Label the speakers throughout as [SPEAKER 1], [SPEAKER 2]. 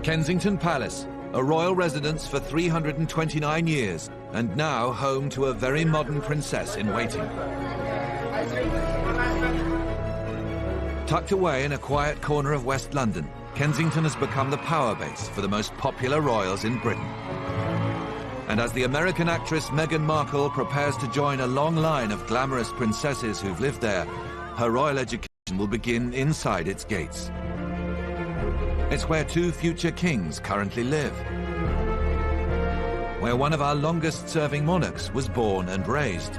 [SPEAKER 1] Kensington Palace, a royal residence for 329 years, and now home to a very modern princess in waiting. Tucked away in a quiet corner of West London, Kensington has become the power base for the most popular royals in Britain. And as the American actress Meghan Markle prepares to join a long line of glamorous princesses who've lived there, her royal education will begin inside its gates. It's where two future kings currently live, where one of our longest-serving monarchs was born and raised,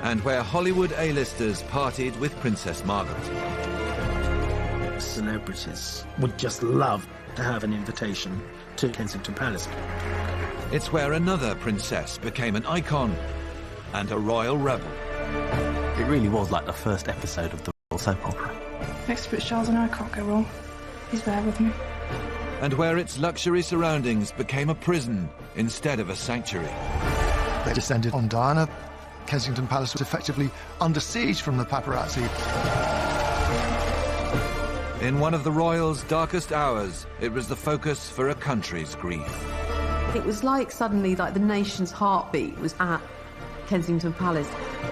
[SPEAKER 1] and where Hollywood A-listers partied with Princess Margaret.
[SPEAKER 2] Celebrities would just love to have an invitation to Kensington Palace.
[SPEAKER 1] It's where another princess became an icon and a royal rebel.
[SPEAKER 3] It really was like the first episode of the royal soap opera.
[SPEAKER 4] Next to Prince Charles and I can't go wrong. He's there with me.
[SPEAKER 1] And where its luxury surroundings became a prison instead of a sanctuary.
[SPEAKER 5] They descended on Diana. Kensington Palace was effectively under siege from the paparazzi.
[SPEAKER 1] In one of the royals' darkest hours, it was the focus for a country's grief.
[SPEAKER 6] It was like suddenly like the nation's heartbeat was at Kensington Palace.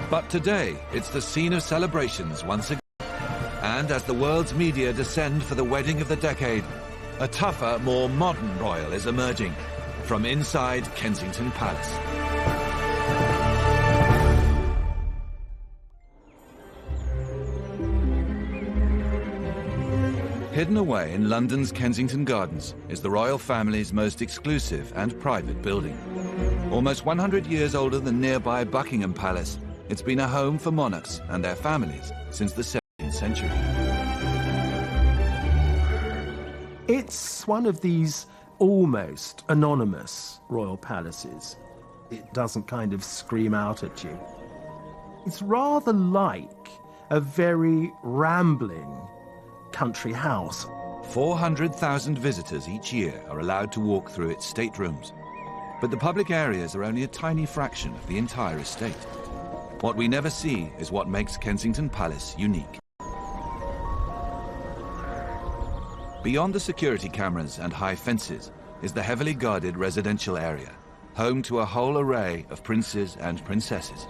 [SPEAKER 1] But today, it's the scene of celebrations once again. And as the world's media descend for the wedding of the decade, a tougher, more modern royal is emerging from inside Kensington Palace. Hidden away in London's Kensington Gardens is the royal family's most exclusive and private building. Almost 100 years older than nearby Buckingham Palace, it's been a home for monarchs and their families since the 17th century.
[SPEAKER 2] It's one of these almost anonymous royal palaces. It doesn't kind of scream out at you. It's rather like a very rambling country house.
[SPEAKER 1] 400,000 visitors each year are allowed to walk through its staterooms. But the public areas are only a tiny fraction of the entire estate. What we never see is what makes Kensington Palace unique. Beyond the security cameras and high fences is the heavily guarded residential area, home to a whole array of princes and princesses.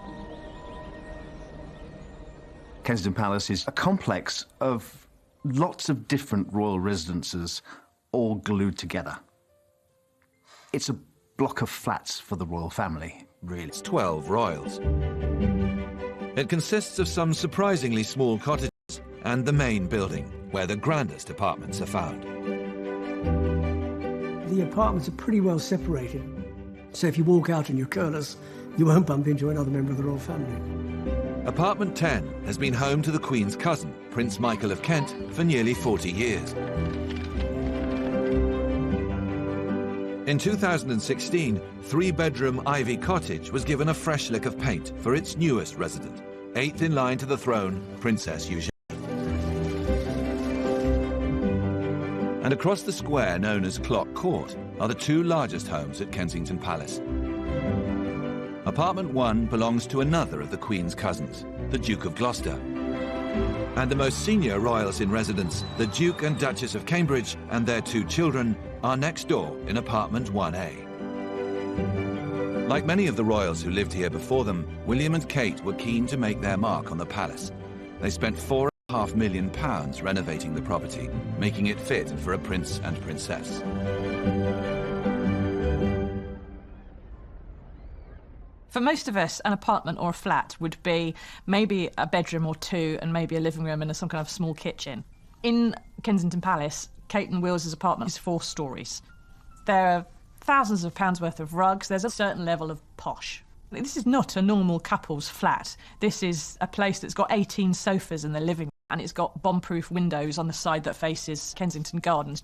[SPEAKER 3] Kensington Palace is a complex of lots of different royal residences all glued together. It's a block of flats for the royal family, really.
[SPEAKER 1] It's 12 royals. It consists of some surprisingly small cottages and the main building, where the grandest apartments are found.
[SPEAKER 7] The apartments are pretty well separated, so if you walk out and you're careless, you won't bump into another member of the royal family.
[SPEAKER 1] Apartment 10 has been home to the Queen's cousin, Prince Michael of Kent, for nearly 40 years. In 2016, three-bedroom Ivy Cottage was given a fresh lick of paint for its newest resident, eighth in line to the throne, Princess Eugenie. And across the square known as Clock Court are the two largest homes at Kensington Palace. Apartment 1 belongs to another of the Queen's cousins, the Duke of Gloucester. And the most senior royals in residence, the Duke and Duchess of Cambridge and their two children, are next door in apartment 1A. Like many of the royals who lived here before them, William and Kate were keen to make their mark on the palace. They spent £4.5 million renovating the property, making it fit for a prince and princess.
[SPEAKER 8] For most of us, an apartment or a flat would be maybe a bedroom or two and maybe a living room and some kind of small kitchen. In Kensington Palace, Kate and Will's apartment is 4 stories. There are thousands of pounds worth of rugs. There's a certain level of posh. This is not a normal couple's flat. This is a place that's got 18 sofas in the living room, and it's got bomb-proof windows on the side that faces Kensington Gardens.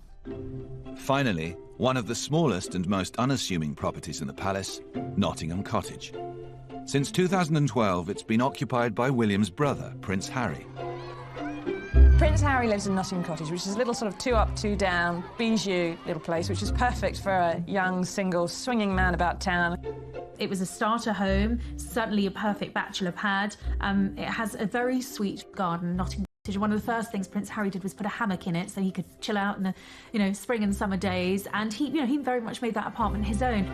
[SPEAKER 1] Finally, one of the smallest and most unassuming properties in the palace, Nottingham Cottage. Since 2012, it's been occupied by William's brother, Prince Harry.
[SPEAKER 8] Prince Harry lives in Nottingham Cottage, which is a little sort of 2 up, 2 down, bijou little place, which is perfect for a young, single, swinging man about town.
[SPEAKER 9] It was a starter home, certainly a perfect bachelor pad. It has a very sweet garden. Nottingham One of the first things Prince Harry did was put a hammock in it so he could chill out in the, spring and summer days, and he very much made that apartment his own.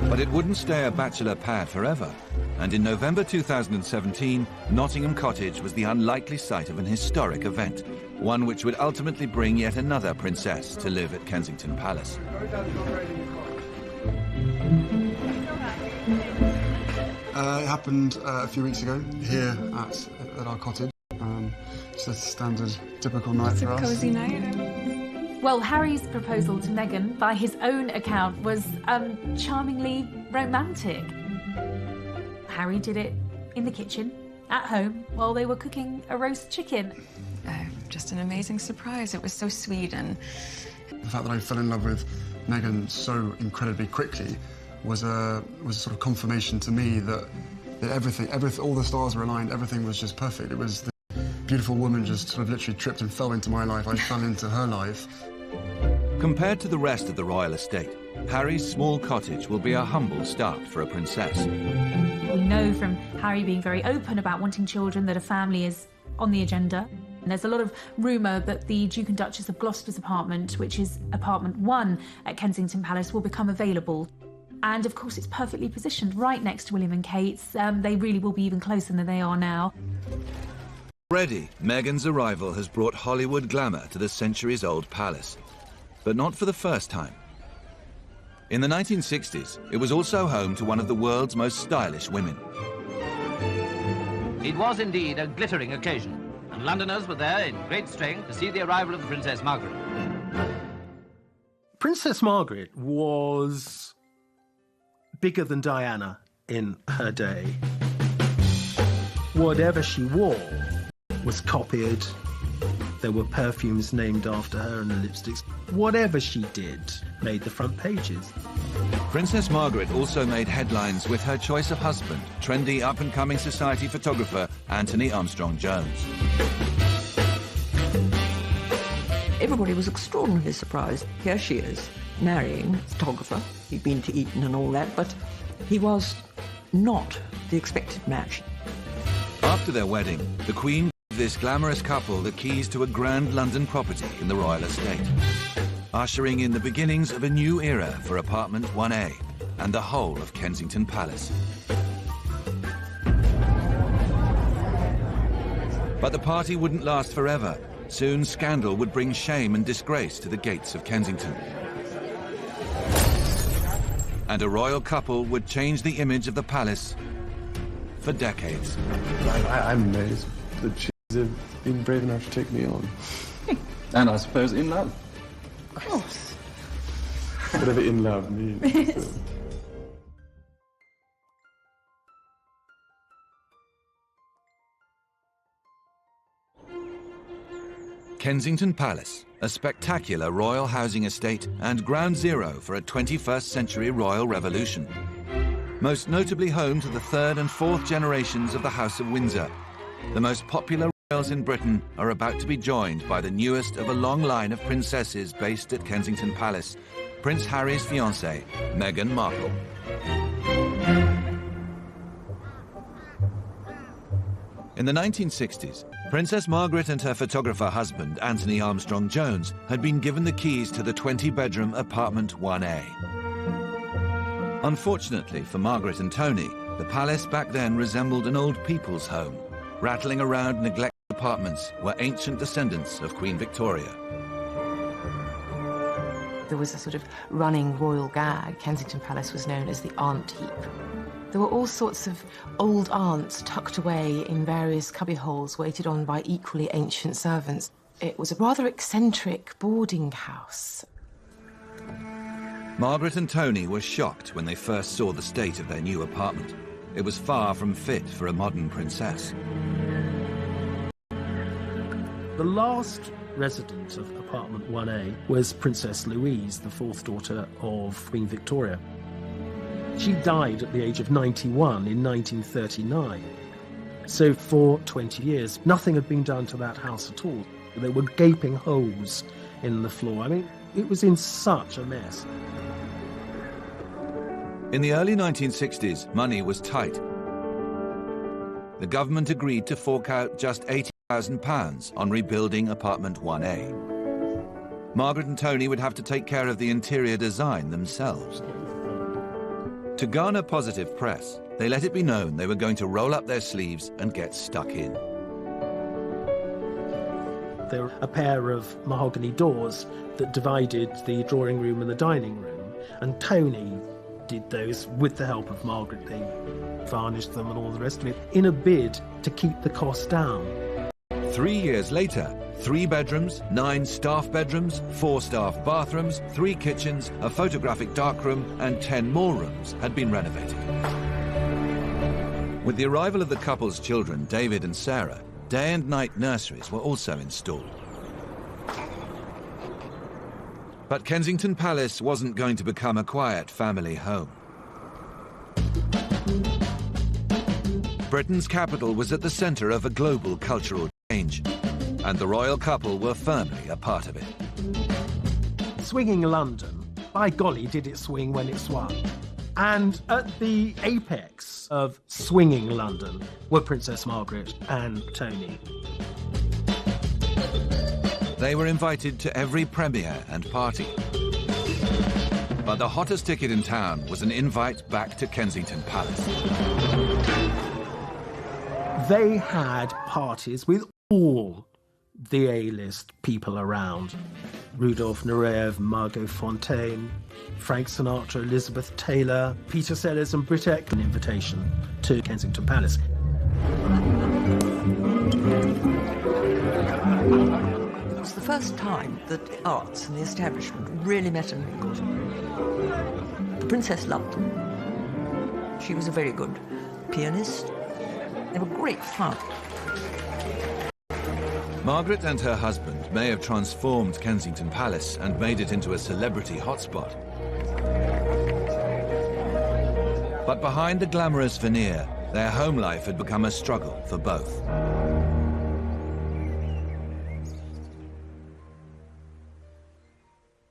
[SPEAKER 1] But it wouldn't stay a bachelor pad forever. And in November 2017, Nottingham Cottage was the unlikely site of an historic event, one which would ultimately bring yet another princess to live at Kensington Palace.
[SPEAKER 10] It happened a few weeks ago here at our cottage. It's a standard, typical night for us.
[SPEAKER 4] It's a cosy night.
[SPEAKER 9] Well, Harry's proposal to Meghan, by his own account, was charmingly romantic. Harry did it in the kitchen, at home, while they were cooking a roast chicken.
[SPEAKER 4] Just an amazing surprise. It was so sweet, and
[SPEAKER 10] The fact that I fell in love with Meghan so incredibly quickly was a sort of confirmation to me that everything, all the stars were aligned, everything was just perfect. It was the beautiful woman just sort of literally tripped and fell into my life. I fell into her life.
[SPEAKER 1] Compared to the rest of the royal estate, Harry's small cottage will be a humble start for a princess.
[SPEAKER 9] We know from Harry being very open about wanting children that a family is on the agenda. And there's a lot of rumour that the Duke and Duchess of Gloucester's apartment, which is apartment 1 at Kensington Palace, will become available. And of course it's perfectly positioned right next to William and Kate's. They really will be even closer than they are now.
[SPEAKER 1] Already, Meghan's arrival has brought Hollywood glamour to the centuries-old palace. But not for the first time. In the 1960s, it was also home to one of the world's most stylish women.
[SPEAKER 11] It was indeed a glittering occasion, and Londoners were there in great strength to see the arrival of the Princess Margaret.
[SPEAKER 2] Princess Margaret was bigger than Diana in her day. Whatever she wore was copied. There were perfumes named after her and lipsticks. Whatever she did made the front pages.
[SPEAKER 1] Princess Margaret also made headlines with her choice of husband, trendy up-and-coming society photographer Anthony Armstrong-Jones.
[SPEAKER 12] Everybody was extraordinarily surprised. Here she is, marrying a photographer. He'd been to Eton and all that, but he was not the expected match.
[SPEAKER 1] After their wedding, the Queen gave this glamorous couple the keys to a grand London property in the royal estate, ushering in the beginnings of a new era for apartment 1A and the whole of Kensington Palace. But the party wouldn't last forever. Soon scandal would bring shame and disgrace to the gates of Kensington. And a royal couple would change the image of the palace for decades.
[SPEAKER 13] I'm amazed that she's been brave enough to take me on. And I suppose in love.
[SPEAKER 12] Of course.
[SPEAKER 13] Whatever in love means.
[SPEAKER 1] Kensington Palace, a spectacular royal housing estate and ground zero for a 21st century royal revolution. Most notably home to the third and fourth generations of the House of Windsor. The most popular royals in Britain are about to be joined by the newest of a long line of princesses based at Kensington Palace, Prince Harry's fiancée, Meghan Markle. In the 1960s, Princess Margaret and her photographer husband, Anthony Armstrong-Jones, had been given the keys to the 20-bedroom apartment 1A. Unfortunately for Margaret and Tony, the palace back then resembled an old people's home. Rattling around neglected apartments were ancient descendants of Queen Victoria.
[SPEAKER 14] There was a sort of running royal gag. Kensington Palace was known as the aunt heap. There were all sorts of old aunts tucked away in various cubbyholes, waited on by equally ancient servants. It was a rather eccentric boarding house.
[SPEAKER 1] Margaret and Tony were shocked when they first saw the state of their new apartment. It was far from fit for a modern princess.
[SPEAKER 2] The last resident of apartment 1A was Princess Louise, the fourth daughter of Queen Victoria. She died at the age of 91 in 1939. So for 20 years, nothing had been done to that house at all. There were gaping holes in the floor. I mean, it was in such a mess.
[SPEAKER 1] In the early 1960s, money was tight. The government agreed to fork out just £80 £100,000 on rebuilding apartment 1A. Margaret and Tony would have to take care of the interior design themselves. To garner positive press, they let it be known they were going to roll up their sleeves and get stuck in.
[SPEAKER 2] There were a pair of mahogany doors that divided the drawing room and the dining room, and Tony did those with the help of Margaret. They varnished them and all the rest of it in a bid to keep the cost down.
[SPEAKER 1] 3 years later, 3 bedrooms, 9 staff bedrooms, 4 staff bathrooms, 3 kitchens, a photographic darkroom and 10 more rooms had been renovated. With the arrival of the couple's children, David and Sarah, day and night nurseries were also installed. But Kensington Palace wasn't going to become a quiet family home. Britain's capital was at the centre of a global cultural change, and the royal couple were firmly a part of it.
[SPEAKER 2] Swinging London, by golly, did it swing when it swung. And at the apex of swinging London were Princess Margaret and Tony.
[SPEAKER 1] They were invited to every premiere and party. But the hottest ticket in town was an invite back to Kensington Palace.
[SPEAKER 2] They had parties with all the A-list people around. Rudolph Nureyev, Margot Fontaine, Frank Sinatra, Elizabeth Taylor, Peter Sellers and Brit Eck. An invitation to Kensington Palace.
[SPEAKER 12] It was the first time that the arts and the establishment really met and mingled. The Princess loved them. She was a very good pianist. They were great fun.
[SPEAKER 1] Margaret and her husband may have transformed Kensington Palace and made it into a celebrity hotspot. But behind the glamorous veneer, their home life had become a struggle for both.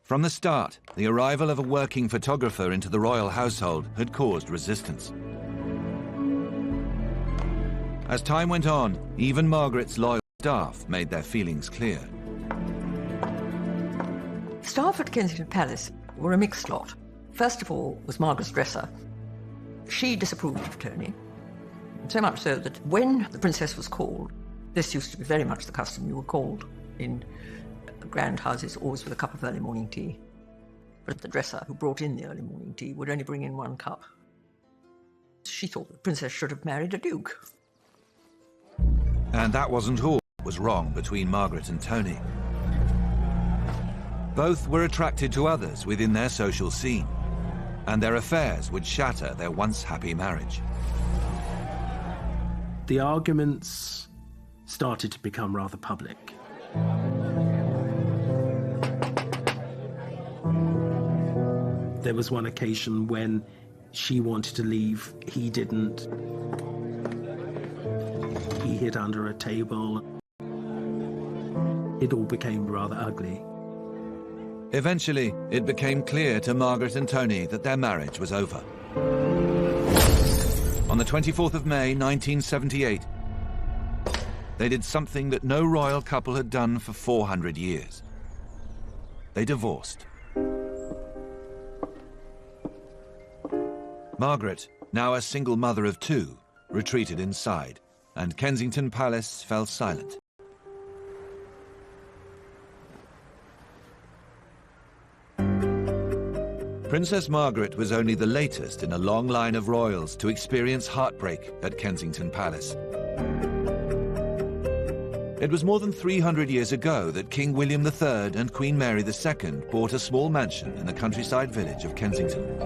[SPEAKER 1] From the start, the arrival of a working photographer into the royal household had caused resistance. As time went on, even Margaret's loyal staff made their feelings clear.
[SPEAKER 12] Staff at Kensington Palace were a mixed lot. First of all was Margaret's dresser. She disapproved of Tony, so much so that when the princess was called, this used to be very much the custom, you were called in grand houses always with a cup of early morning tea. But the dresser who brought in the early morning tea would only bring in 1 cup. She thought the princess should have married a duke.
[SPEAKER 1] And that wasn't all that was wrong between Margaret and Tony. Both were attracted to others within their social scene, and their affairs would shatter their once happy marriage.
[SPEAKER 2] The arguments started to become rather public. There was one occasion when she wanted to leave, he didn't. He hid under a table. It all became rather ugly.
[SPEAKER 1] Eventually, it became clear to Margaret and Tony that their marriage was over. On the 24th of May, 1978, they did something that no royal couple had done for 400 years. They divorced. Margaret, now a single mother of 2, retreated inside, and Kensington Palace fell silent. Princess Margaret was only the latest in a long line of royals to experience heartbreak at Kensington Palace. It was more than 300 years ago that King William III and Queen Mary II bought a small mansion in the countryside village of Kensington.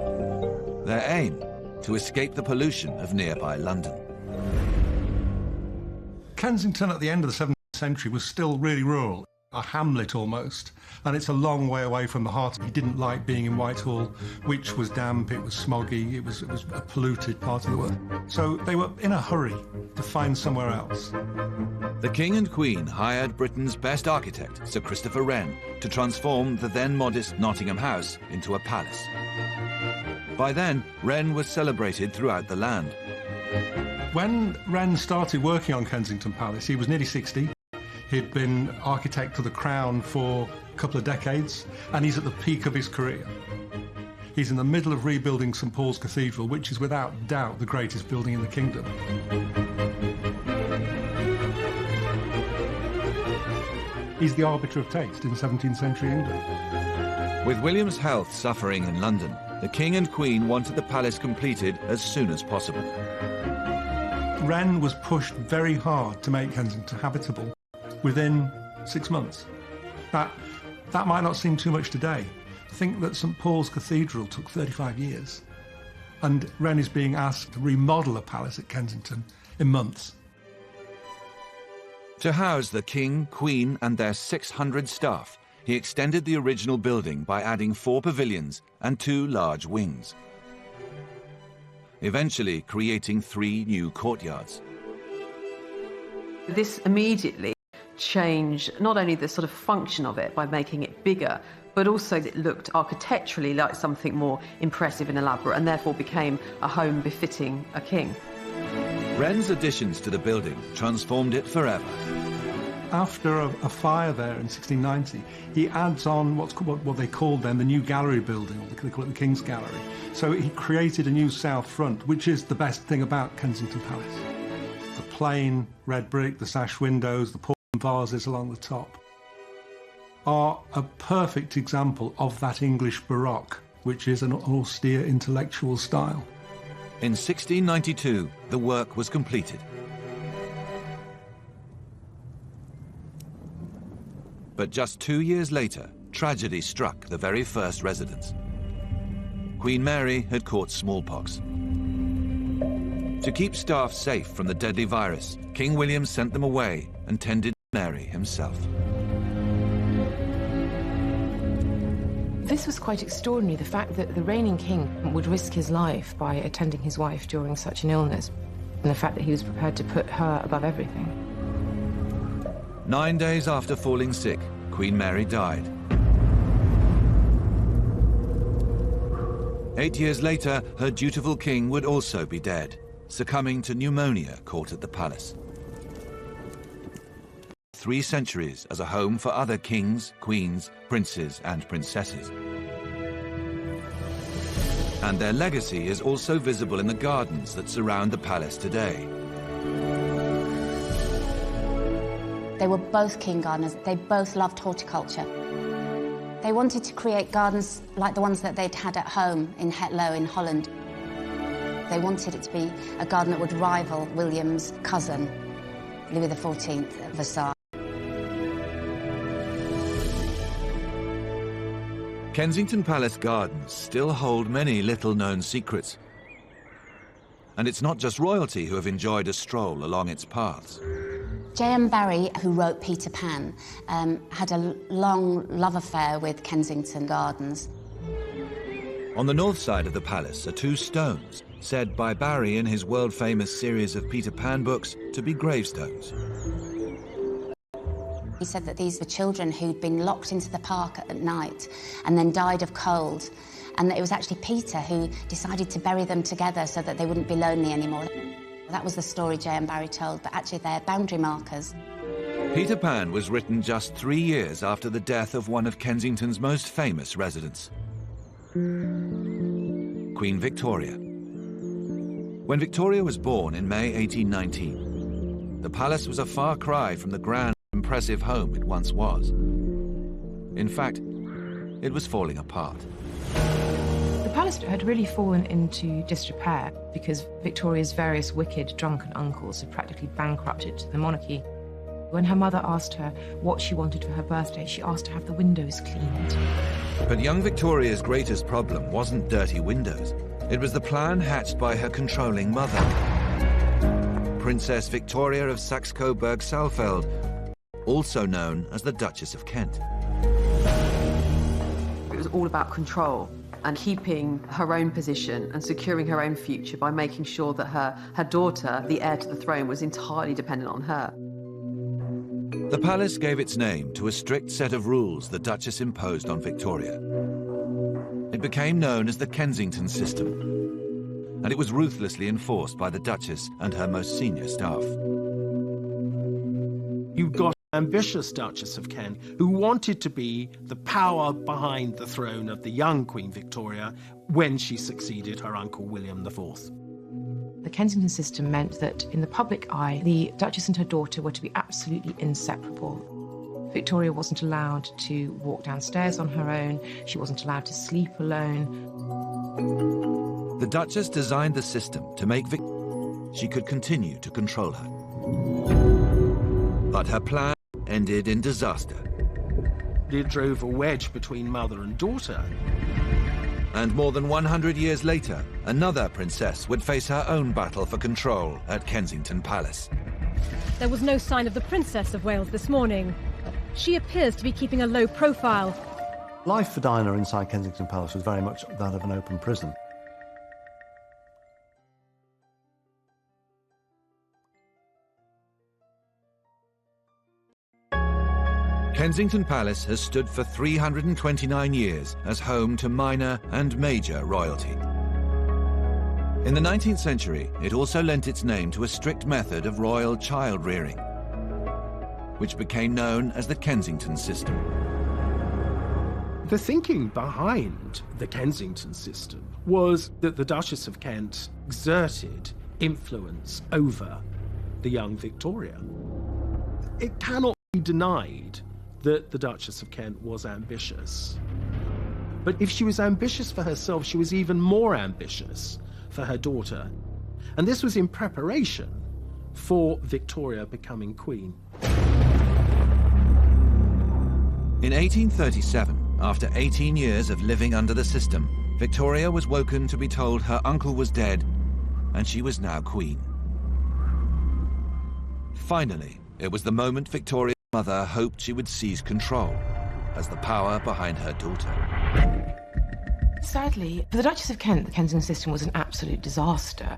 [SPEAKER 1] Their aim, to escape the pollution of nearby London.
[SPEAKER 15] Kensington at the end of the 17th century was still really rural, a hamlet almost, and it's a long way away from the heart. He didn't like being in Whitehall, which was damp, it was smoggy, it was a polluted part of the world. So they were in a hurry to find somewhere else.
[SPEAKER 1] The King and Queen hired Britain's best architect, Sir Christopher Wren, to transform the then modest Nottingham House into a palace. By then, Wren was celebrated throughout the land.
[SPEAKER 15] When Wren started working on Kensington Palace, he was nearly 60. He'd been architect to the Crown for a couple of decades, and he's at the peak of his career. He's in the middle of rebuilding St Paul's Cathedral, which is without doubt the greatest building in the kingdom. He's the arbiter of taste in 17th century England.
[SPEAKER 1] With William's health suffering in London, the King and Queen wanted the palace completed as soon as possible.
[SPEAKER 15] Wren was pushed very hard to make Kensington habitable within 6 months. That might not seem too much today. Think that St Paul's Cathedral took 35 years, and Wren is being asked to remodel a palace at Kensington in months.
[SPEAKER 1] To house the King, Queen and their 600 staff, he extended the original building by adding 4 pavilions and 2 large wings, eventually creating 3 new courtyards.
[SPEAKER 6] This immediately changed not only the sort of function of it by making it bigger, but also it looked architecturally like something more impressive and elaborate, and therefore became a home befitting a king.
[SPEAKER 1] Wren's additions to the building transformed it forever.
[SPEAKER 15] After a fire there in 1690, he adds on what they called then the new gallery building, or they call it the King's Gallery. So he created a new south front, which is the best thing about Kensington Palace. The plain red brick, the sash windows, the porcelain vases along the top are a perfect example of that English Baroque, which is an austere intellectual style.
[SPEAKER 1] In 1692, the work was completed. But just 2 years later, tragedy struck the very first residence. Queen Mary had caught smallpox. To keep staff safe from the deadly virus, King William sent them away and tended Mary himself.
[SPEAKER 14] This was quite extraordinary, the fact that the reigning king would risk his life by attending his wife during such an illness, and the fact that he was prepared to put her above everything.
[SPEAKER 1] 9 days after falling sick, Queen Mary died. 8 years later, her dutiful king would also be dead, succumbing to pneumonia caught at the palace. 3 centuries as a home for other kings, queens, princes and princesses. And their legacy is also visible in the gardens that surround the palace today.
[SPEAKER 16] They were both king gardeners. They both loved horticulture. They wanted to create gardens like the ones that they'd had at home in Hetlow in Holland. They wanted it to be a garden that would rival William's cousin, Louis XIV at Versailles.
[SPEAKER 1] Kensington Palace gardens still hold many little-known secrets. And it's not just royalty who have enjoyed a stroll along its paths.
[SPEAKER 16] J.M. Barrie, who wrote Peter Pan, had a long love affair with Kensington Gardens.
[SPEAKER 1] On the north side of the palace are 2 stones, said by Barrie in his world-famous series of Peter Pan books to be gravestones.
[SPEAKER 16] He said that these were children who'd been locked into the park at night and then died of cold, and that it was actually Peter who decided to bury them together so that they wouldn't be lonely anymore. That was the story J.M. Barrie told, but actually they're boundary markers.
[SPEAKER 1] Peter Pan was written just 3 years after the death of one of Kensington's most famous residents, Queen Victoria. When Victoria was born in May 1819, the palace was a far cry from the grand, impressive home it once was. In fact, it was falling apart.
[SPEAKER 14] The palace had really fallen into disrepair because Victoria's various wicked, drunken uncles had practically bankrupted the monarchy. When her mother asked her what she wanted for her birthday, she asked to have the windows cleaned.
[SPEAKER 1] But young Victoria's greatest problem wasn't dirty windows. It was the plan hatched by her controlling mother, Princess Victoria of Saxe-Coburg-Saalfeld, also known as the Duchess of Kent.
[SPEAKER 6] It was all about control and keeping her own position and securing her own future by making sure that her daughter, the heir to the throne, was entirely dependent on her.
[SPEAKER 1] The palace gave its name to a strict set of rules the Duchess imposed on Victoria. It became known as the Kensington system, and it was ruthlessly enforced by the Duchess and her most senior staff.
[SPEAKER 2] You've got ambitious Duchess of Kent, who wanted to be the power behind the throne of the young Queen Victoria when she succeeded her uncle William IV.
[SPEAKER 14] The Kensington system meant that in the public eye, the Duchess and her daughter were to be absolutely inseparable. Victoria wasn't allowed to walk downstairs on her own. She wasn't allowed to sleep alone.
[SPEAKER 1] The Duchess designed the system to make she could continue to control her. But her plan ended in disaster.
[SPEAKER 2] It drove a wedge between mother and daughter.
[SPEAKER 1] And more than 100 years later, another princess would face her own battle for control at Kensington Palace.
[SPEAKER 17] There was no sign of the Princess of Wales this morning. She appears to be keeping a low profile.
[SPEAKER 18] Life for Diana inside Kensington Palace was very much that of an open prison.
[SPEAKER 1] Kensington Palace has stood for 329 years as home to minor and major royalty. In the 19th century, it also lent its name to a strict method of royal child rearing, which became known as the Kensington system.
[SPEAKER 2] The thinking behind the Kensington system was that the Duchess of Kent exerted influence over the young Victoria. It cannot be denied that the Duchess of Kent was ambitious. But if she was ambitious for herself, she was even more ambitious for her daughter. And this was in preparation for Victoria becoming queen.
[SPEAKER 1] In 1837, after 18 years of living under the system, Victoria was woken to be told her uncle was dead and she was now queen. Finally, it was the moment Victoria's mother hoped she would seize control as the power behind her daughter.
[SPEAKER 14] Sadly, for the Duchess of Kent, the Kensington system was an absolute disaster.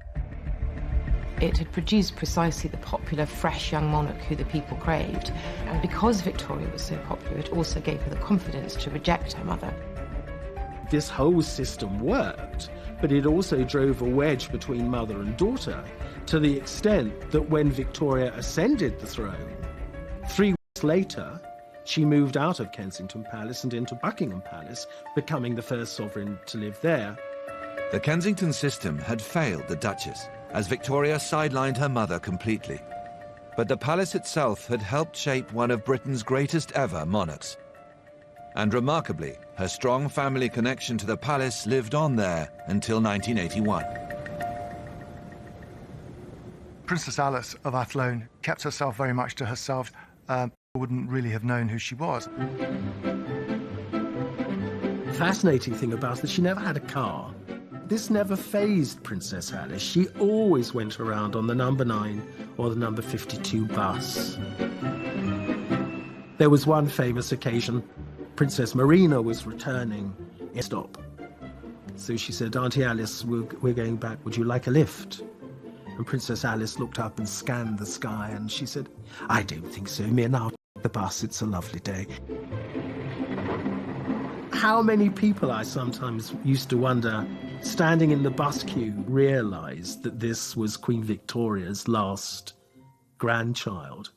[SPEAKER 14] It had produced precisely the popular, fresh young monarch who the people craved. And because Victoria was so popular, it also gave her the confidence to reject her mother.
[SPEAKER 2] This whole system worked, but it also drove a wedge between mother and daughter to the extent that when Victoria ascended the throne, 3 weeks later, she moved out of Kensington Palace and into Buckingham Palace, becoming the first sovereign to live there.
[SPEAKER 1] The Kensington system had failed the Duchess, as Victoria sidelined her mother completely. But the palace itself had helped shape one of Britain's greatest ever monarchs. And remarkably, her strong family connection to the palace lived on there until 1981.
[SPEAKER 5] Princess Alice of Athlone kept herself very much to herself. Wouldn't really have known who she was.
[SPEAKER 2] The fascinating thing about it, she never had a car. This never fazed Princess Alice. She always went around on the number 9 or the number 52 bus. There was one famous occasion. Princess Marina was returning in stop. So she said, "Auntie Alice, we're going back. Would you like a lift?" And Princess Alice looked up and scanned the sky and she said, "I don't think so, Min. I'll take the bus. It's a lovely day." How many people, I sometimes used to wonder, standing in the bus queue, realised that this was Queen Victoria's last grandchild.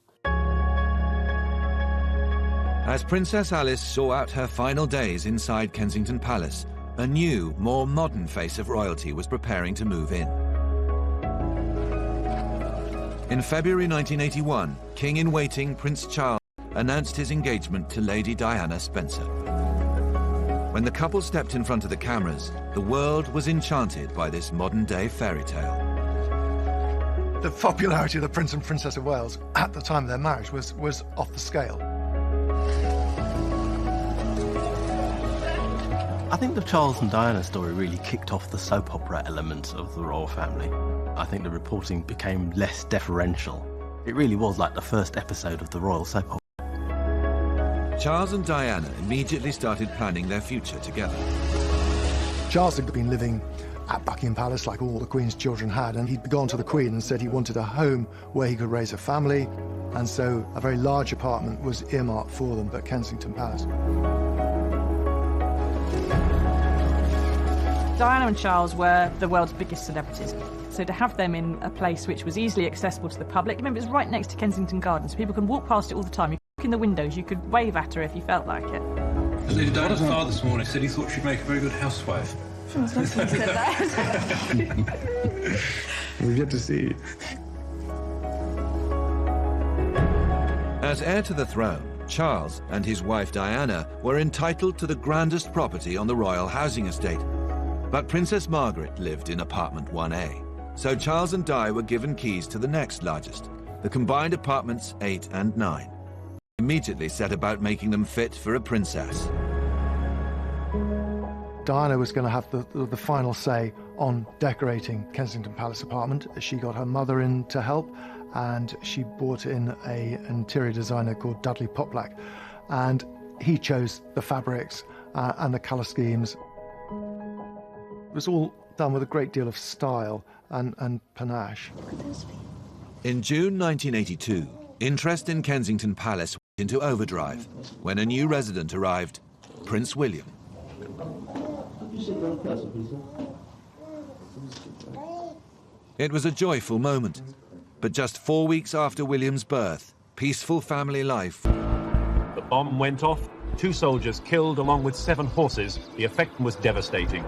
[SPEAKER 1] As Princess Alice saw out her final days inside Kensington Palace, a new, more modern face of royalty was preparing to move in. In February 1981, King-in-Waiting Prince Charles announced his engagement to Lady Diana Spencer. When the couple stepped in front of the cameras, the world was enchanted by this modern-day fairy tale.
[SPEAKER 5] The popularity of the Prince and Princess of Wales at the time of their marriage was off the scale.
[SPEAKER 18] I think the Charles and Diana story really kicked off the soap opera element of the royal family. I think the reporting became less deferential. It really was like the first episode of the royal soap opera.
[SPEAKER 1] Charles and Diana immediately started planning their future together.
[SPEAKER 5] Charles had been living at Buckingham Palace like all the Queen's children had, and he'd gone to the Queen and said he wanted a home where he could raise a family, and so a very large apartment was earmarked for them at Kensington Palace.
[SPEAKER 8] Diana and Charles were the world's biggest celebrities. So to have them in a place which was easily accessible to the public, remember it was right next to Kensington Gardens, people can walk past it all the time. in the windows, you could wave at her if you felt like it.
[SPEAKER 19] Lady Diana's father this morning said he thought she'd make a very good housewife.
[SPEAKER 4] Sounds like he said that.
[SPEAKER 13] We've yet to see.
[SPEAKER 1] As heir to the throne, Charles and his wife Diana were entitled to the grandest property on the royal housing estate. But Princess Margaret lived in apartment 1A, so Charles and Di were given keys to the next largest, the combined apartments 8 and 9. Immediately set about making them fit for a princess.
[SPEAKER 5] Diana was going to have the final say on decorating Kensington Palace apartment. She got her mother in to help, and she brought in an interior designer called Dudley Poplack, and he chose the fabrics and the colour schemes. It was all done with a great deal of style and panache.
[SPEAKER 1] In June 1982, interest in Kensington Palace went into overdrive when a new resident arrived, Prince William. It was a joyful moment, but just 4 weeks after William's birth, peaceful family life.
[SPEAKER 20] The bomb went off, 2 soldiers killed along with 7 horses. The effect was devastating.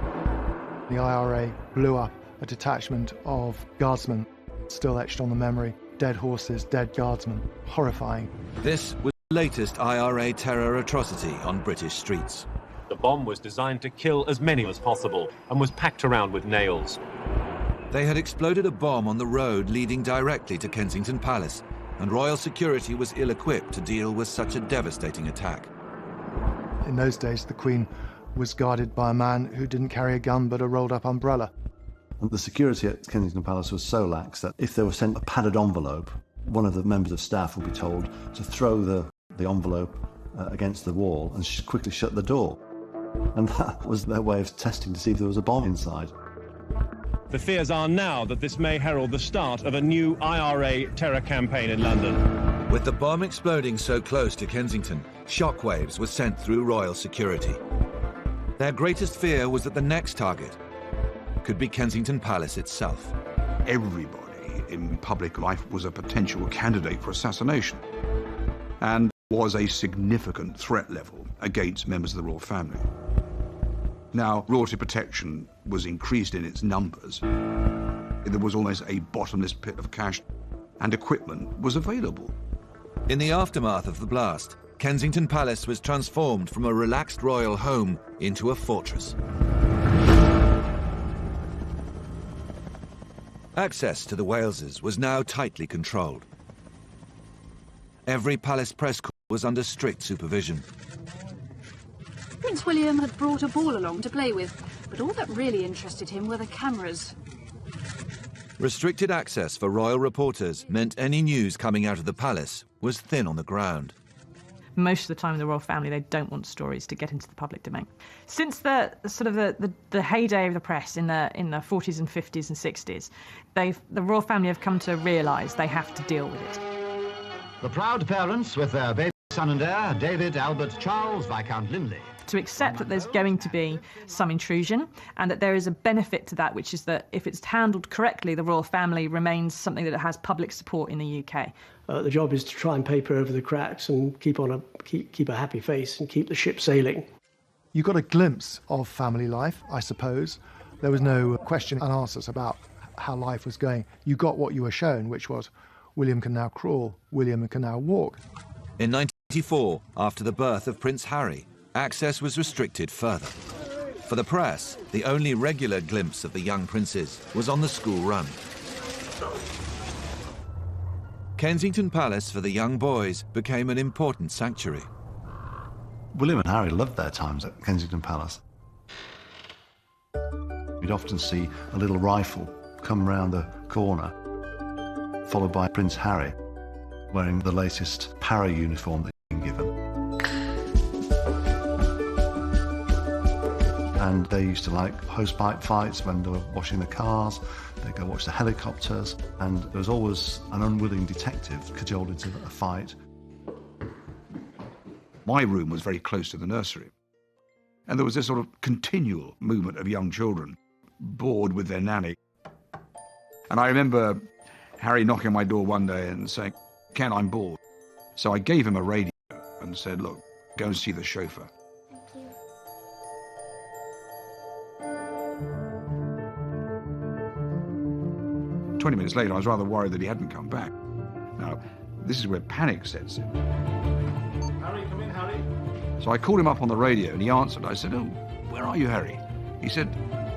[SPEAKER 5] The IRA blew up a detachment of guardsmen, still etched on the memory. Dead horses, dead guardsmen. Horrifying.
[SPEAKER 1] This was the latest IRA terror atrocity on British streets.
[SPEAKER 20] The bomb was designed to kill as many as possible and was packed around with nails.
[SPEAKER 1] They had exploded a bomb on the road leading directly to Kensington Palace, and royal security was ill-equipped to deal with such a devastating attack.
[SPEAKER 5] In those days, the Queen was guarded by a man who didn't carry a gun but a rolled-up umbrella.
[SPEAKER 3] The security at Kensington Palace was so lax that if they were sent a padded envelope, one of the members of staff would be told to throw the envelope against the wall and quickly shut the door. And that was their way of testing to see if there was a bomb inside.
[SPEAKER 20] The fears are now that this may herald the start of a new IRA terror campaign in London.
[SPEAKER 1] With the bomb exploding so close to Kensington, shockwaves were sent through royal security. Their greatest fear was that the next target could be Kensington Palace itself.
[SPEAKER 21] Everybody in public life was a potential candidate for assassination and was a significant threat level against members of the royal family. Now, royalty protection was increased in its numbers. There was almost a bottomless pit of cash, and equipment was available.
[SPEAKER 1] In the aftermath of the blast, Kensington Palace was transformed from a relaxed royal home into a fortress. Access to the Waleses was now tightly controlled. Every palace press corps was under strict supervision.
[SPEAKER 22] Prince William had brought a ball along to play with, but all that really interested him were the cameras.
[SPEAKER 1] Restricted access for royal reporters meant any news coming out of the palace was thin on the ground.
[SPEAKER 8] Most of the time, the royal family, they don't want stories to get into the public domain. Since the heyday of the press in the 40s and 50s and 60s, the royal family have come to realise they have to deal with it.
[SPEAKER 11] The proud parents with their baby son and heir, David Albert Charles Viscount Linley.
[SPEAKER 8] To accept that there's going to be some intrusion and that there is a benefit to that, which is that if it's handled correctly, the royal family remains something that has public support in the UK.
[SPEAKER 7] The job is to try and paper over the cracks and keep a happy face and keep the ship sailing.
[SPEAKER 5] You got a glimpse of family life, I suppose. There was no question and answers about how life was going. You got what you were shown, which was William can now crawl, William can now walk.
[SPEAKER 1] In 1994, after the birth of Prince Harry, access was restricted further. For the press, the only regular glimpse of the young princes was on the school run. Kensington Palace for the young boys became an important sanctuary.
[SPEAKER 3] William and Harry loved their times at Kensington Palace. You'd often see a little rifle come round the corner, followed by Prince Harry wearing the latest para uniform that he'd been given. And they used to like hosepipe fights when they were washing the cars. They'd go watch the helicopters, and there was always an unwilling detective cajoled into a fight.
[SPEAKER 21] My room was very close to the nursery, and there was this sort of continual movement of young children, bored with their nanny. And I remember Harry knocking on my door one day and saying, "Ken, I'm bored." So I gave him a radio, and said, look, go and see the chauffeur.
[SPEAKER 9] Thank you.
[SPEAKER 21] 20 minutes later, I was rather worried that he hadn't come back. Now, this is where panic sets in.
[SPEAKER 15] Harry, come in, Harry.
[SPEAKER 21] So I called him up on the radio and he answered. I said, oh, where are you, Harry? He said,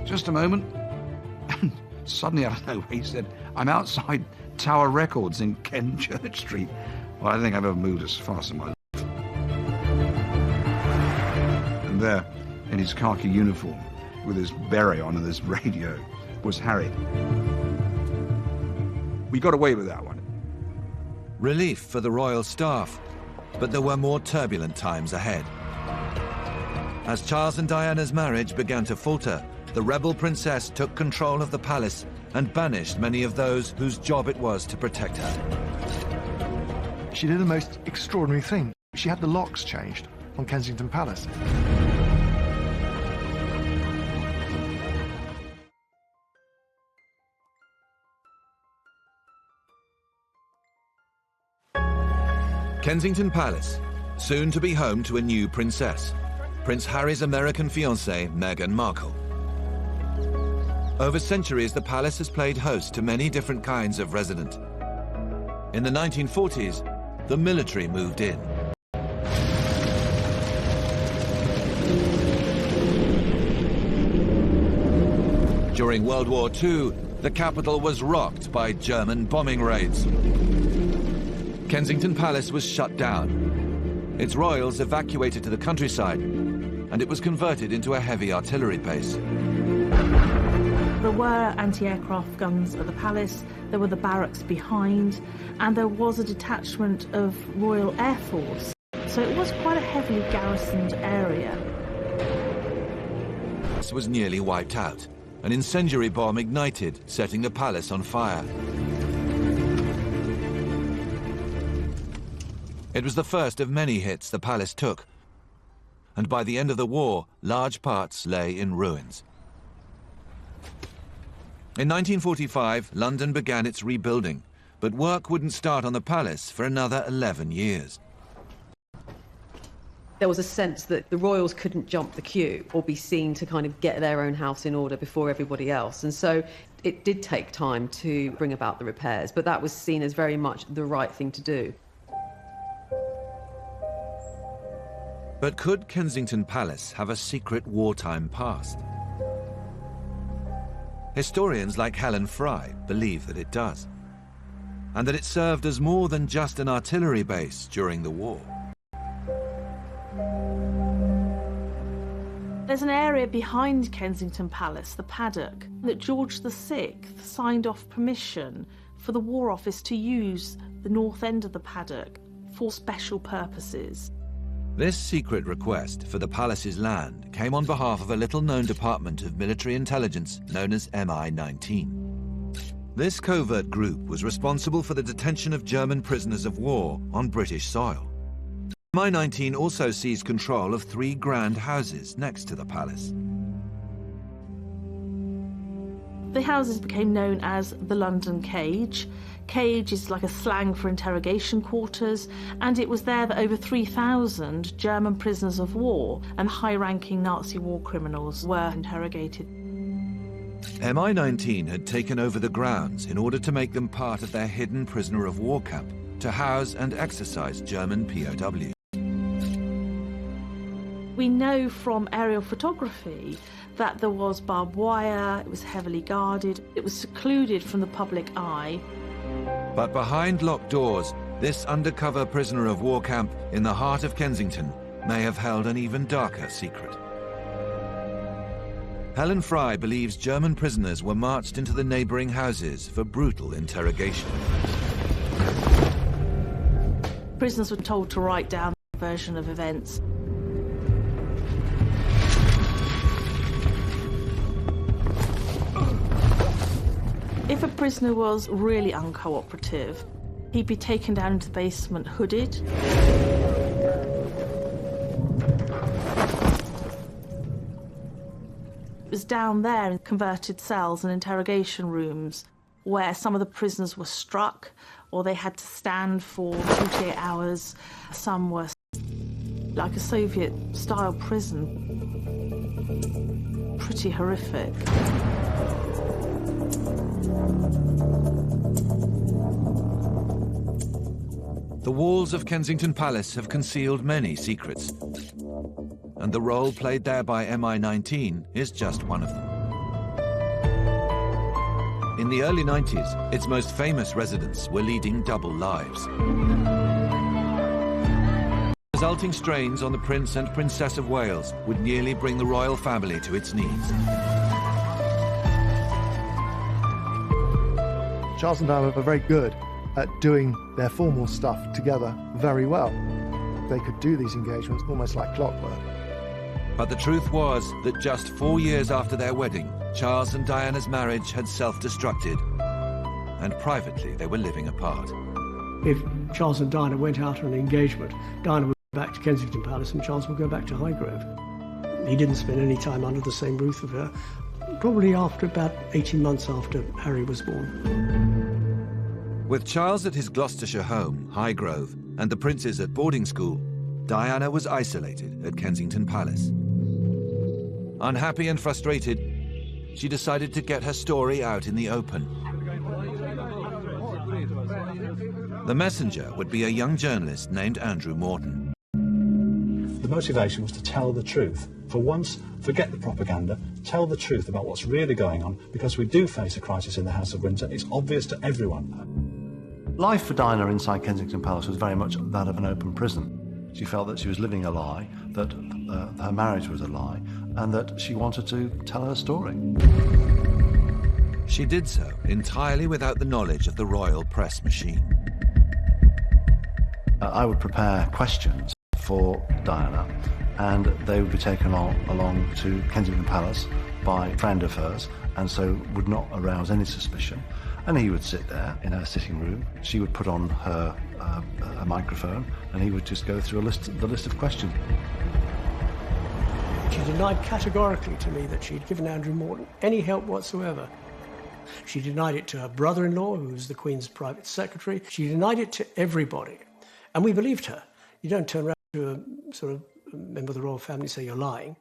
[SPEAKER 21] just a moment. And suddenly out of nowhere, he said, I'm outside Tower Records in Ken Church Street. Well, I don't think I've ever moved as fast in my life. And there, in his khaki uniform, with his beret on and his radio, was Harry. We got away with that one.
[SPEAKER 1] Relief for the royal staff, but there were more turbulent times ahead. As Charles and Diana's marriage began to falter, the rebel princess took control of the palace and banished many of those whose job it was to protect her.
[SPEAKER 5] She did the most extraordinary thing. She had the locks changed on Kensington Palace.
[SPEAKER 1] Kensington Palace, soon to be home to a new princess, Prince Harry's American fiancée, Meghan Markle. Over centuries, the palace has played host to many different kinds of resident. In the 1940s, the military moved in. During World War II, the capital was rocked by German bombing raids. Kensington Palace was shut down. Its royals evacuated to the countryside, and it was converted into a heavy artillery base.
[SPEAKER 8] There were anti-aircraft guns at the palace, there were the barracks behind, and there was a detachment of Royal Air Force. So it was quite a heavily garrisoned area.
[SPEAKER 1] It was nearly wiped out. An incendiary bomb ignited, setting the palace on fire. It was the first of many hits the palace took, and by the end of the war, large parts lay in ruins. In 1945, London began its rebuilding, but work wouldn't start on the palace for another 11 years.
[SPEAKER 6] There was a sense that the royals couldn't jump the queue or be seen to kind of get their own house in order before everybody else. And so it did take time to bring about the repairs, but that was seen as very much the right thing to do.
[SPEAKER 1] But could Kensington Palace have a secret wartime past? Historians like Helen Fry believe that it does, and that it served as more than just an artillery base during the war.
[SPEAKER 8] There's an area behind Kensington Palace, the paddock, that George VI signed off permission for the War Office to use the north end of the paddock for special purposes.
[SPEAKER 1] This secret request for the palace's land came on behalf of a little-known department of military intelligence known as MI-19. This covert group was responsible for the detention of German prisoners of war on British soil. MI-19 also seized control of 3 grand houses next to the palace.
[SPEAKER 8] The houses became known as the London Cage. Cage is like a slang for interrogation quarters, and it was there that over 3,000 German prisoners of war and high-ranking Nazi war criminals were interrogated.
[SPEAKER 1] MI-19 had taken over the grounds in order to make them part of their hidden prisoner of war camp to house and exercise German POWs.
[SPEAKER 8] We know from aerial photography that there was barbed wire, it was heavily guarded, it was secluded from the public eye.
[SPEAKER 1] But behind locked doors, this undercover prisoner of war camp in the heart of Kensington may have held an even darker secret. Helen Fry believes German prisoners were marched into the neighbouring houses for brutal interrogation.
[SPEAKER 8] Prisoners were told to write down their version of events. If a prisoner was really uncooperative, he'd be taken down into the basement hooded. It was down there in converted cells and interrogation rooms where some of the prisoners were struck or they had to stand for 48 hours. Some were
[SPEAKER 9] like a Soviet-style prison. Pretty horrific.
[SPEAKER 1] The walls of Kensington Palace have concealed many secrets, and the role played there by MI19 is just one of them. In the early 90s, its most famous residents were leading double lives. Resulting strains on the Prince and Princess of Wales would nearly bring the royal family to its knees.
[SPEAKER 5] Charles and Diana were very good at doing their formal stuff together very well. They could do these engagements almost like clockwork.
[SPEAKER 1] But the truth was that just 4 years after their wedding, Charles and Diana's marriage had self-destructed, and privately they were living apart.
[SPEAKER 7] If Charles and Diana went out on an engagement, Diana would go back to Kensington Palace and Charles would go back to Highgrove. He didn't spend any time under the same roof with her, probably after about 18 months after Harry was born.
[SPEAKER 1] With Charles at his Gloucestershire home, Highgrove, and the princes at boarding school, Diana was isolated at Kensington Palace. Unhappy and frustrated, she decided to get her story out in the open. The messenger would be a young journalist named Andrew Morton.
[SPEAKER 10] The motivation was to tell the truth. For once, forget the propaganda, tell the truth about what's really going on, because we do face a crisis in the House of Windsor. It's obvious to everyone.
[SPEAKER 3] Life for Diana inside Kensington Palace was very much that of an open prison. She felt that she was living a lie, that her marriage was a lie, and that she wanted to tell her story.
[SPEAKER 1] She did so entirely without the knowledge of the royal press machine.
[SPEAKER 3] I would prepare questions for Diana, and they would be taken along to Kensington Palace by a friend of hers, and so would not arouse any suspicion. And he would sit there in her sitting room. She would put on her a microphone, and he would just go through the list of questions.
[SPEAKER 7] She denied categorically to me that she'd given Andrew Morton any help whatsoever. She denied it to her brother-in-law, who was the Queen's private secretary. She denied it to everybody. And we believed her. You don't turn around to a sort of member of the royal family and say you're lying.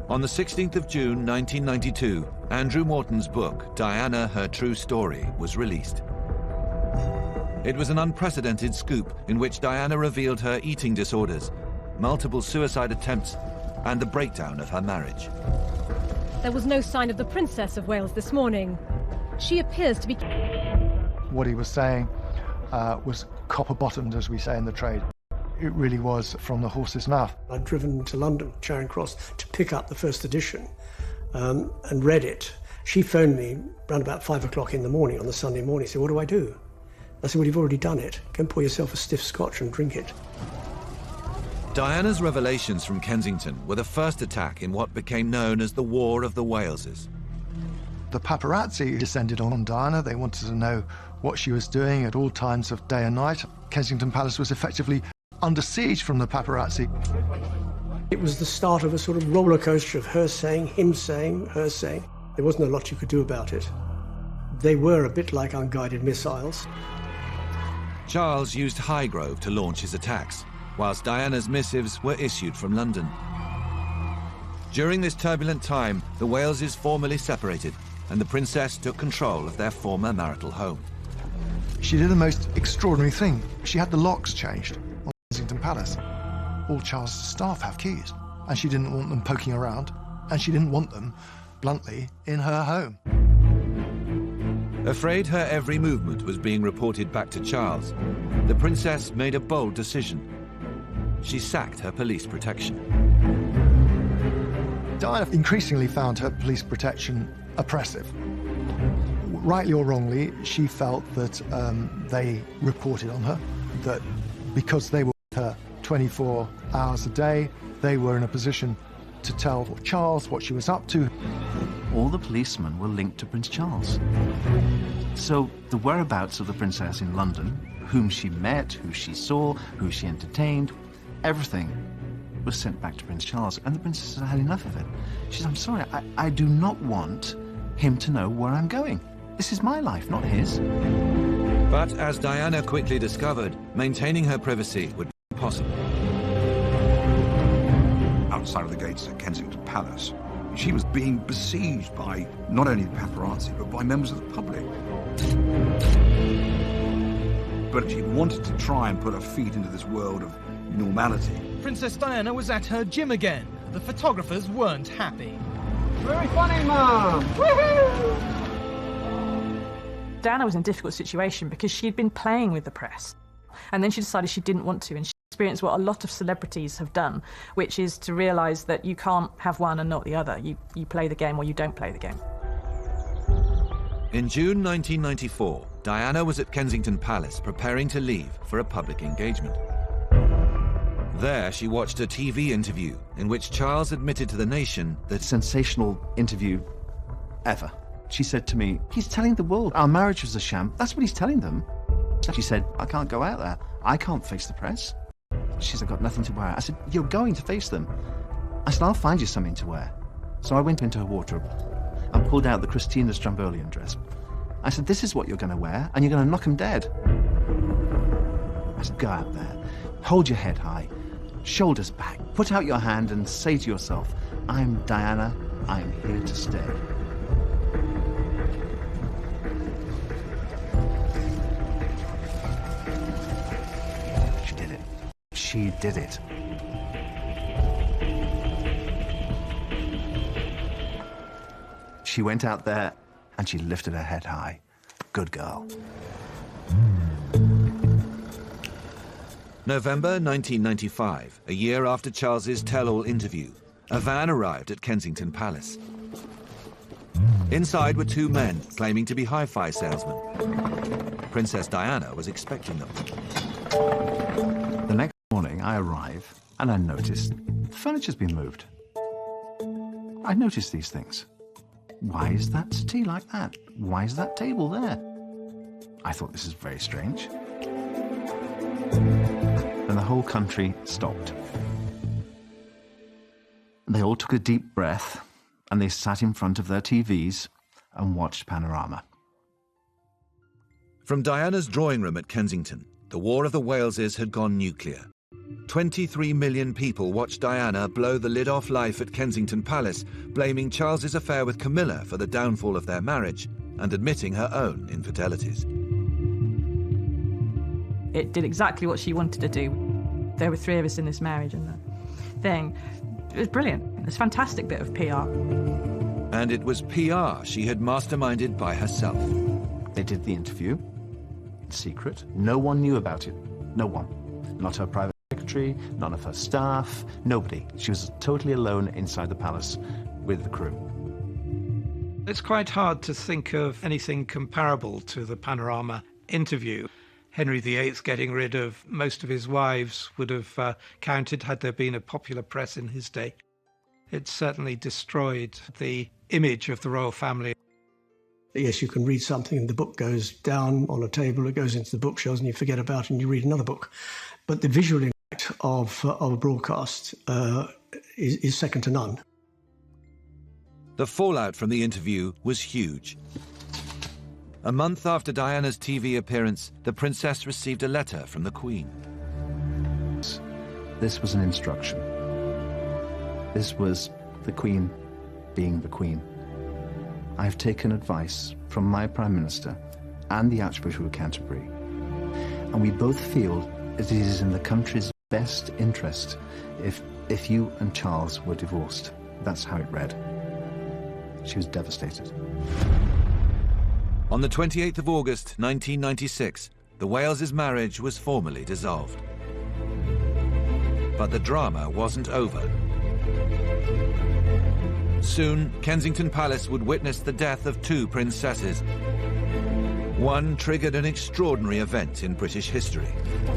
[SPEAKER 1] On the 16th of June 1992, Andrew Morton's book, Diana, Her True Story, was released. It was an unprecedented scoop in which Diana revealed her eating disorders, multiple suicide attempts, and the breakdown of her marriage.
[SPEAKER 17] There was no sign of the Princess of Wales this morning. She appears to be...
[SPEAKER 5] What he was saying was copper-bottomed, as we say in the trade. It really was from the horse's mouth.
[SPEAKER 7] I'd driven to London, Charing Cross, to pick up the first edition and read it. She phoned me around about 5 o'clock in the morning on the Sunday morning. She said, "What do I do?" I said, "Well, you've already done it. Go and pour yourself a stiff scotch and drink it."
[SPEAKER 1] Diana's revelations from Kensington were the first attack in what became known as the War of the Waleses.
[SPEAKER 5] The paparazzi descended on Diana. They wanted to know what she was doing at all times of day and night. Kensington Palace was effectively under siege from the paparazzi.
[SPEAKER 7] It was the start of a sort of roller coaster of her saying, him saying, her saying. There wasn't a lot you could do about it. They were a bit like unguided missiles.
[SPEAKER 1] Charles used Highgrove to launch his attacks, whilst Diana's missives were issued from London. During this turbulent time, the Waleses formally separated, and the princess took control of their former marital home.
[SPEAKER 5] She did the most extraordinary thing. She had the locks changed on Kensington Palace. All Charles' staff have keys, and she didn't want them poking around, and she didn't want them, bluntly, in her home.
[SPEAKER 1] Afraid her every movement was being reported back to Charles, the princess made a bold decision. She sacked her police protection.
[SPEAKER 5] Diana increasingly found her police protection oppressive. Rightly or wrongly, she felt that they reported on her, that because they were with her 24 hours a day, they were in a position to tell Charles what she was up to.
[SPEAKER 3] All the policemen were linked to Prince Charles. So the whereabouts of the princess in London, whom she met, who she saw, who she entertained, everything was sent back to Prince Charles, and the princess had enough of it. She said, "I'm sorry, I do not want him to know where I'm going. This is my life, not his."
[SPEAKER 1] But as Diana quickly discovered, maintaining her privacy would be impossible.
[SPEAKER 21] outside of the gates at Kensington Palace. She was being besieged by not only the paparazzi, but by members of the public. But she wanted to try and put her feet into this world of normality.
[SPEAKER 12] Princess Diana was at her gym again. The photographers weren't happy.
[SPEAKER 16] Very funny, Mum!
[SPEAKER 8] Diana was in a difficult situation because she'd been playing with the press. And then she decided she didn't want to, and she experienced what a lot of celebrities have done, which is to realise that you can't have one and not the other. You play the game or you don't play the game.
[SPEAKER 1] In June 1994, Diana was at Kensington Palace preparing to leave for a public engagement. There, she watched a TV interview in which Charles admitted to the nation that
[SPEAKER 3] sensational interview ever. She said to me, he's telling the world our marriage was a sham. That's what he's telling them. She said, I can't go out there. I can't face the press. She said, I've got nothing to wear. I said, you're going to face them. I said, I'll find you something to wear. So I went into her wardrobe and pulled out the Christina Strombolian dress. I said, this is what you're going to wear, and you're going to knock them dead. I said, go out there, hold your head high, shoulders back, put out your hand and say to yourself, I'm Diana, I'm here to stay. She did it. She did it. She went out there and she lifted her head high. Good girl.
[SPEAKER 1] November 1995, a year after Charles's tell-all interview, a van arrived at Kensington Palace. Inside were two men claiming to be hi-fi salesmen. Princess Diana was expecting them.
[SPEAKER 3] The next morning, I arrive and I noticed the furniture's been moved. I noticed these things. Why is that settee like that? Why is that table there? I thought, this is very strange. And the whole country stopped. They all took a deep breath and they sat in front of their TVs and watched Panorama.
[SPEAKER 1] From Diana's drawing room at Kensington, the War of the Waleses had gone nuclear. 23 million people watched Diana blow the lid off life at Kensington Palace, blaming Charles's affair with Camilla for the downfall of their marriage and admitting her own infidelities.
[SPEAKER 8] It did exactly what she wanted to do. There were three of us in this marriage, and the thing, it was brilliant. It was a fantastic bit of PR.
[SPEAKER 1] And it was PR she had masterminded by herself.
[SPEAKER 3] They did the interview in secret. No one knew about it. No one. Not her private secretary, none of her staff, nobody. She was totally alone inside the palace with the crew.
[SPEAKER 23] It's quite hard to think of anything comparable to the Panorama interview. Henry VIII getting rid of most of his wives would have counted had there been a popular press in his day. It certainly destroyed the image of the royal family.
[SPEAKER 7] Yes, you can read something and the book goes down on a table, it goes into the bookshelves and you forget about it and you read another book. But the visual impact of a broadcast is second to none.
[SPEAKER 1] The fallout from the interview was huge. A month after Diana's TV appearance, the princess received a letter from the Queen.
[SPEAKER 3] This was an instruction. This was the Queen being the Queen. I have taken advice from my Prime Minister and the Archbishop of Canterbury, and we both feel that it is in the country's best interest if you and Charles were divorced. That's how it read. She was devastated.
[SPEAKER 1] On the 28th of August, 1996, the Wales' marriage was formally dissolved. But the drama wasn't over. Soon, Kensington Palace would witness the death of two princesses. One triggered an extraordinary event in British history.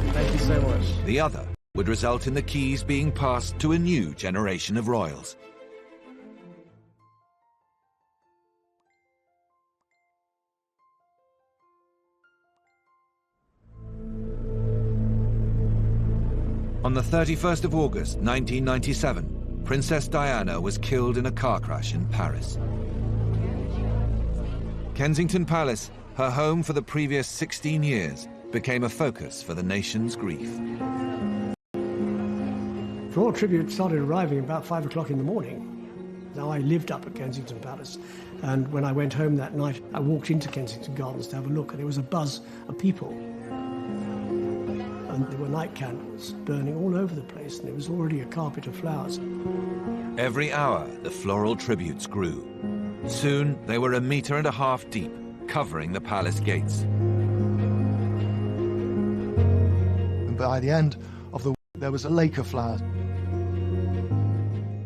[SPEAKER 16] Thank you so much.
[SPEAKER 1] The other would result in the keys being passed to a new generation of royals. On the 31st of August, 1997, Princess Diana was killed in a car crash in Paris. Kensington Palace, her home for the previous 16 years, became a focus for the nation's grief.
[SPEAKER 7] Royal tribute started arriving about 5 o'clock in the morning. Now, I lived up at Kensington Palace, and when I went home that night, I walked into Kensington Gardens to have a look, and there was a buzz of people. And there were night candles burning all over the place, and there was already a carpet of flowers.
[SPEAKER 1] Every hour, the floral tributes grew. Soon, they were 1.5 meters deep, covering the palace gates.
[SPEAKER 5] And by the end of the week, there was a lake of flowers.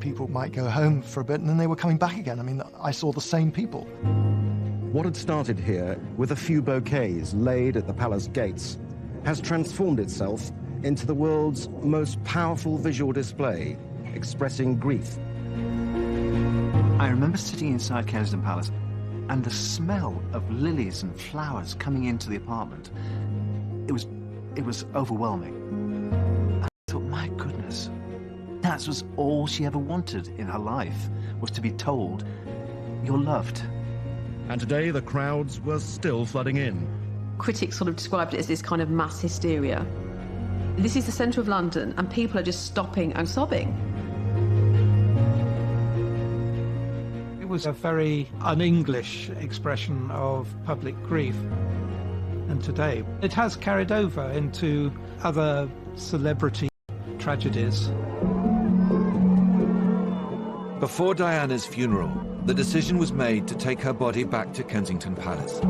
[SPEAKER 5] People might go home for a bit, and then they were coming back again. I mean, I saw the same people.
[SPEAKER 2] What had started here with a few bouquets laid at the palace gates has transformed itself into the world's most powerful visual display, expressing grief.
[SPEAKER 3] I remember sitting inside Kensington Palace, and the smell of lilies and flowers coming into the apartment, it was overwhelming. I thought, my goodness, that was all she ever wanted in her life, was to be told, you're loved.
[SPEAKER 20] And today the crowds were still flooding in.
[SPEAKER 6] Critics sort of described it as this kind of mass hysteria. This is the centre of London, and people are just stopping and sobbing.
[SPEAKER 23] It was a very un-English expression of public grief. And today, it has carried over into other celebrity tragedies.
[SPEAKER 1] Before Diana's funeral, the decision was made to take her body back to Kensington Palace.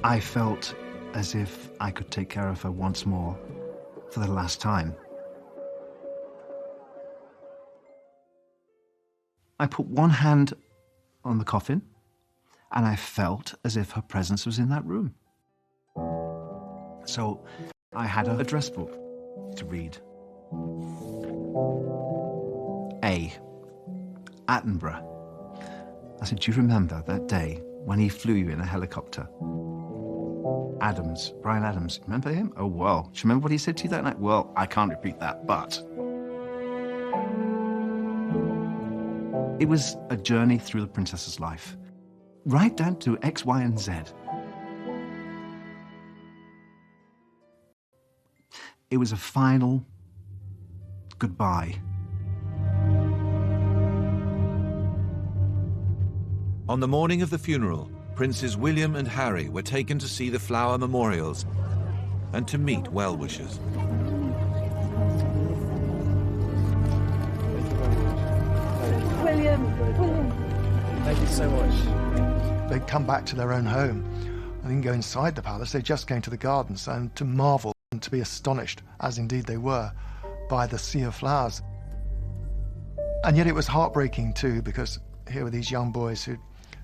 [SPEAKER 3] I felt as if I could take care of her once more, for the last time. I put one hand on the coffin, and I felt as if her presence was in that room. So I had an address book to read. A. Attenborough. I said, do you remember that day when he flew you in a helicopter? Adams, Brian Adams, remember him? Oh, well, do you remember what he said to you that night? Well, I can't repeat that, but... It was a journey through the princess's life, right down to X, Y, and Z. It was a final goodbye.
[SPEAKER 1] On the morning of the funeral, Princes William and Harry were taken to see the flower memorials and to meet well-wishers.
[SPEAKER 16] William! Thank you so much.
[SPEAKER 5] They'd come back to their own home. They didn't go inside the palace, they just came to the gardens and to marvel and to be astonished, as indeed they were, by the sea of flowers. And yet it was heartbreaking too, because here were these young boys who'd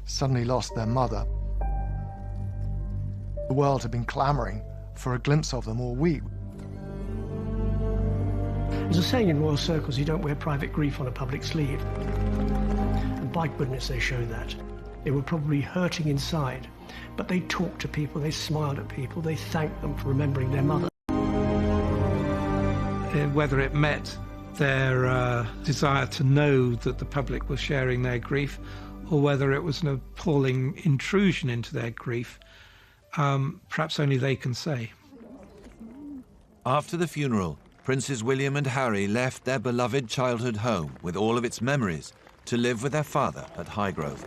[SPEAKER 5] suddenly lost their mother. The world had been clamouring for a glimpse of them all week.
[SPEAKER 7] There's a saying in royal circles, you don't wear private grief on a public sleeve. And by goodness they showed that. They were probably hurting inside, but they talked to people, they smiled at people, they thanked them for remembering their mother.
[SPEAKER 23] Whether it met their desire to know that the public was sharing their grief, or whether it was an appalling intrusion into their grief, perhaps only they can say.
[SPEAKER 1] After the funeral, Princes William and Harry left their beloved childhood home with all of its memories to live with their father at Highgrove.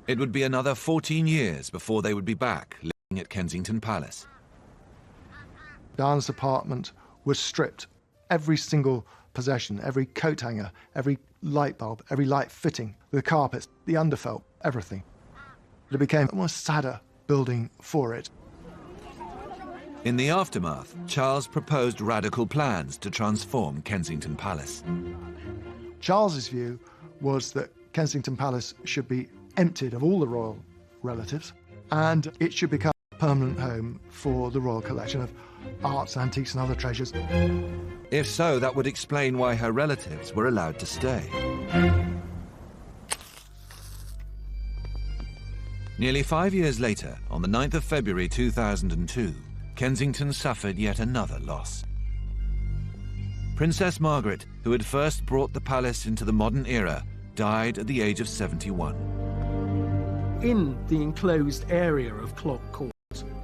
[SPEAKER 1] It would be another 14 years before they would be back living at Kensington Palace.
[SPEAKER 5] Diana's apartment was stripped. Every single possession, every coat hanger, every light bulb, every light fitting, the carpets, the underfelt, everything. It became a more sadder building for it.
[SPEAKER 1] In the aftermath, Charles proposed radical plans to transform Kensington Palace.
[SPEAKER 5] Charles's view was that Kensington Palace should be emptied of all the royal relatives, and it should become a permanent home for the royal collection of arts, antiques and other treasures.
[SPEAKER 1] If so, that would explain why her relatives were allowed to stay. Nearly 5 years later, on the 9th of February 2002, Kensington suffered yet another loss. Princess Margaret, who had first brought the palace into the modern era, died at the age of 71.
[SPEAKER 14] In the enclosed area of Clock Court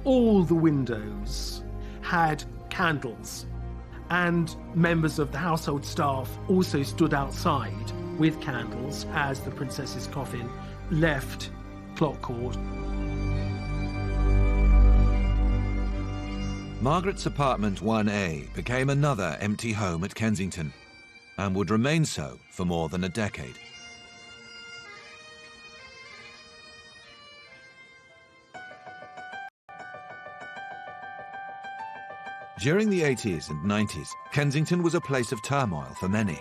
[SPEAKER 14] all the windows had candles, and members of the household staff also stood outside with candles as the princess's coffin left Clock Court.
[SPEAKER 1] Margaret's apartment 1A became another empty home at Kensington, and would remain so for more than a decade. During the 80s and 90s, Kensington was a place of turmoil for many.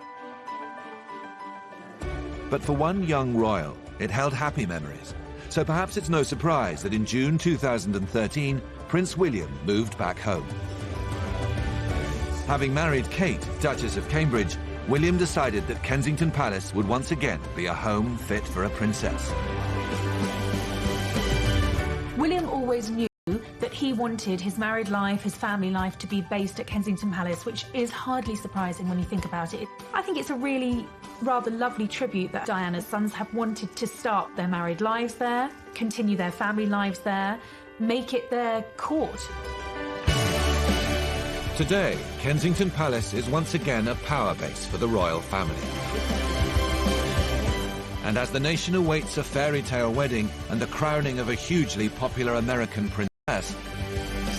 [SPEAKER 1] But for one young royal, it held happy memories. So perhaps it's no surprise that in June 2013, Prince William moved back home. Having married Kate, Duchess of Cambridge, William decided that Kensington Palace would once again be a home fit for a princess.
[SPEAKER 18] William always knew that he wanted his married life, his family life, to be based at Kensington Palace, which is hardly surprising when you think about it. I think it's a really rather lovely tribute that Diana's sons have wanted to start their married lives there, continue their family lives there, make it their court.
[SPEAKER 1] Today, Kensington Palace is once again a power base for the royal family. And as the nation awaits a fairy tale wedding and the crowning of a hugely popular American princess,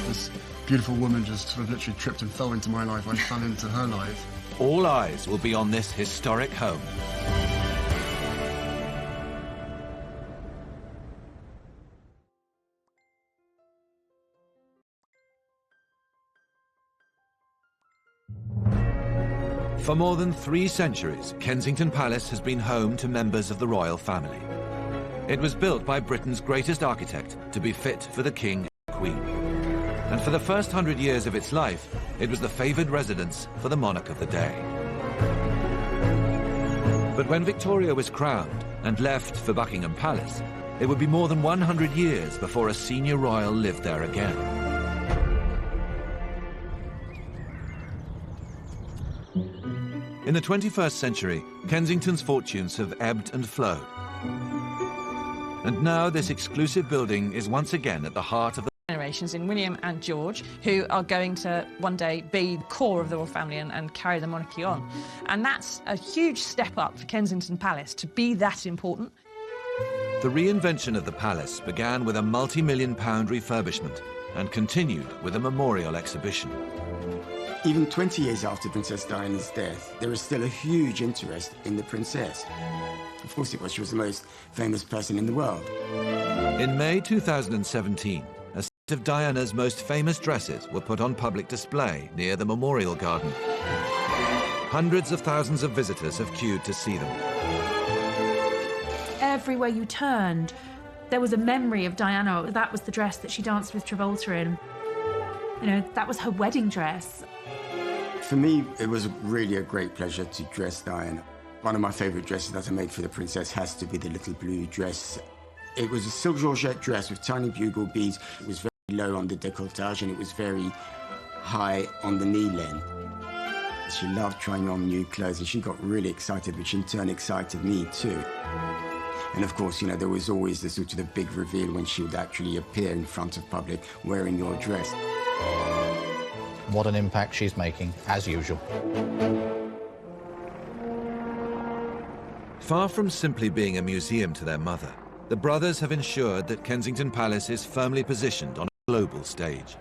[SPEAKER 19] this beautiful woman just sort of literally tripped and fell into my life. I fell into her life.
[SPEAKER 1] all eyes will be on this historic home. For more than 3 centuries, Kensington Palace has been home to members of the royal family. It was built by Britain's greatest architect to be fit for the king and queen. And for the first 100 years of its life, it was the favoured residence for the monarch of the day. But when Victoria was crowned and left for Buckingham Palace, it would be more than 100 years before a senior royal lived there again. In the 21st century, Kensington's fortunes have ebbed and flowed. And now this exclusive building is once again at the heart of the
[SPEAKER 8] generations in William and George, who are going to one day be the core of the royal family and carry the monarchy on. And that's a huge step up for Kensington Palace to be that important.
[SPEAKER 1] The reinvention of the palace began with a multi-million-pound refurbishment and continued with a memorial exhibition.
[SPEAKER 24] Even 20 years after Princess Diana's death, there is still a huge interest in the princess. Of course it was. She was the most famous person in the world.
[SPEAKER 1] In May 2017, a set of Diana's most famous dresses were put on public display near the Memorial Garden. Hundreds of thousands of visitors have queued to see them.
[SPEAKER 18] Everywhere you turned, there was a memory of Diana. That was the dress that she danced with Travolta in. You know, that was her wedding dress.
[SPEAKER 24] For me, it was really a great pleasure to dress Diana. One of my favourite dresses that I made for the princess has to be the little blue dress. It was a silk georgette dress with tiny bugle beads. It was very low on the décolletage and it was very high on the knee length. She loved trying on new clothes and she got really excited, which in turn excited me too. And of course, you know, there was always the sort of the big reveal when she would actually appear in front of public wearing your dress.
[SPEAKER 25] What an impact she's making, as usual.
[SPEAKER 1] Far from simply being a museum to their mother, the brothers have ensured that Kensington Palace is firmly positioned on a global stage.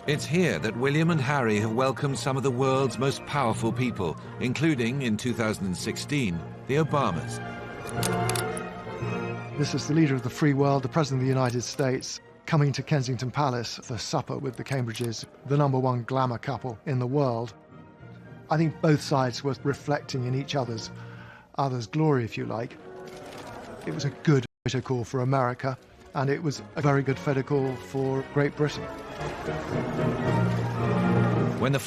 [SPEAKER 1] It's here that William and Harry have welcomed some of the world's most powerful people, including, in 2016, the Obamas.
[SPEAKER 5] This is the leader of the free world, the President of the United States, coming to Kensington Palace for supper with the Cambridges, the #1 glamour couple in the world. I think both sides were reflecting in each other's glory, if you like. It was a good photo call for America, and it was a very good photo call for Great Britain.
[SPEAKER 1] When the